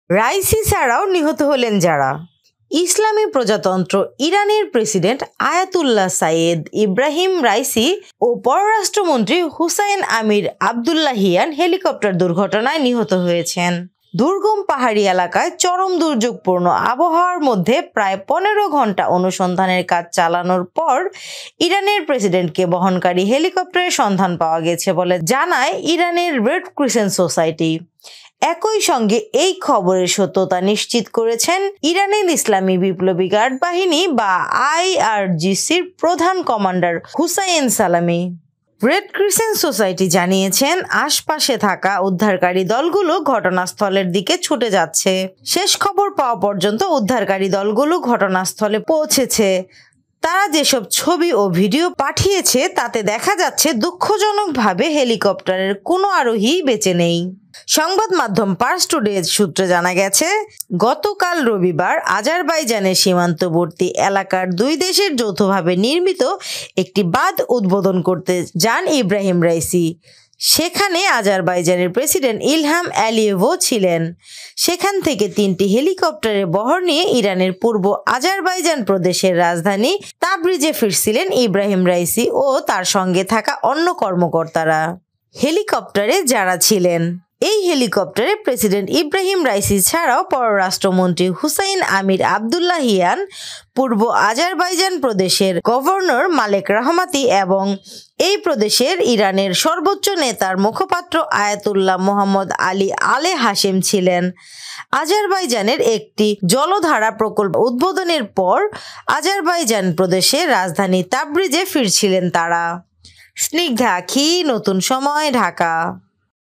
Raisi ছাড়াও নিহত হলেন যারা: ইসলামী প্রজাতন্ত্র ইরানের president Ayatollah Seyed Ebrahim Raisi ও পররাষ্ট্রমন্ত্রী হুসাইন আমির আবদুল্লাহিয়ান হেলিকপ্টার দুর্ঘটনায় নিহত হয়েছেন। দুর্গম পাহাড়ি এলাকায় চরম দুর্যোগপূর্ণ আবহাওয়ার মধ্যে প্রায় 15 ঘন্টা অনুসন্ধানের কাজ চালানোর পর ইরানের প্রেসিডেন্টকে বহনকারী হেলিকপ্টারের সন্ধান পাওয়া গেছে বলে জানায় ইরানের রেড ক্রিসেন্ট সোসাইটি। একই সঙ্গে এই খবরের সত্যতা নিশ্চিত করেছেন ইরানের ইসলামী বিপ্লবী গার্ড বাহিনী বা IRGCর প্রধান কমান্ডার হুসাইন সালামি। রেড ক্রিসেন্ট সোসাইটি জানিয়েছেন আশপাশে থাকা উদ্ধারকারী দলগুলো ঘটনাস্থলের দিকে ছুটে যাচ্ছে। শেষ খবর পাওয়া পর্যন্ত উদ্ধারকারী দলগুলো ঘটনাস্থলে পৌঁছেছে। তারা যেসব ছবি ও ভিডিও পাঠিয়েছে তাতে দেখা যাচ্ছে দুঃখজনকভাবে হেলিকপ্টারের কোনো আরোহী বেঁচে নেই। সংবাদ মাধ্যম পার্স টুডে সূত্রে জানা গেছে, গতকাল রবিবার আজারবাইজানের সীমান্তবর্তী এলাকার দুই দেশের যৌথভাবে নির্মিত একটি বাঁধ উদ্বোধন করতে যান ইব্রাহিম রাইসি। সেখানে আজারবাইজানের প্রেসিডেন্ট ইলহাম অ্যালিয়েভও ছিলেন। সেখান থেকে 3টি হেলিকপ্টারের বহর নিয়ে ইরানের পূর্ব আজারবাইজান প্রদেশের রাজধানী তাবরিজে ফিরছিলেন ইব্রাহিম রাইসি ও তার সঙ্গে থাকা অন্য কর্মকর্তারা। হেলিকপ্টারে যারা ছিলেন: এই হেলিকপ্টারে প্রেসিডেন্ট ইব্রাহিম রাইসি ছাড়াও পররাষ্ট্রমন্ত্রী হুসাইন আমির আবদুল্লাহিয়ান, পূর্ব আজারবাইজান প্রদেশের গভর্নর মালেক রাহমাতি এবং এই প্রদেশের ইরানের সর্বোচ্চ নেতার মুখপাত্র আয়াতুল্লাহ মোহাম্মদ আলী আলে হাশেম ছিলেন। আজারবাইজানের একটি জলধারা প্রকল্প উদ্বোধনের পর আজারবাইজান প্রদেশের রাজধানী তাবরিজে ফিরছিলেন তারা। স্নিগ্ধা আখি, নতুন সময়, ঢাকা।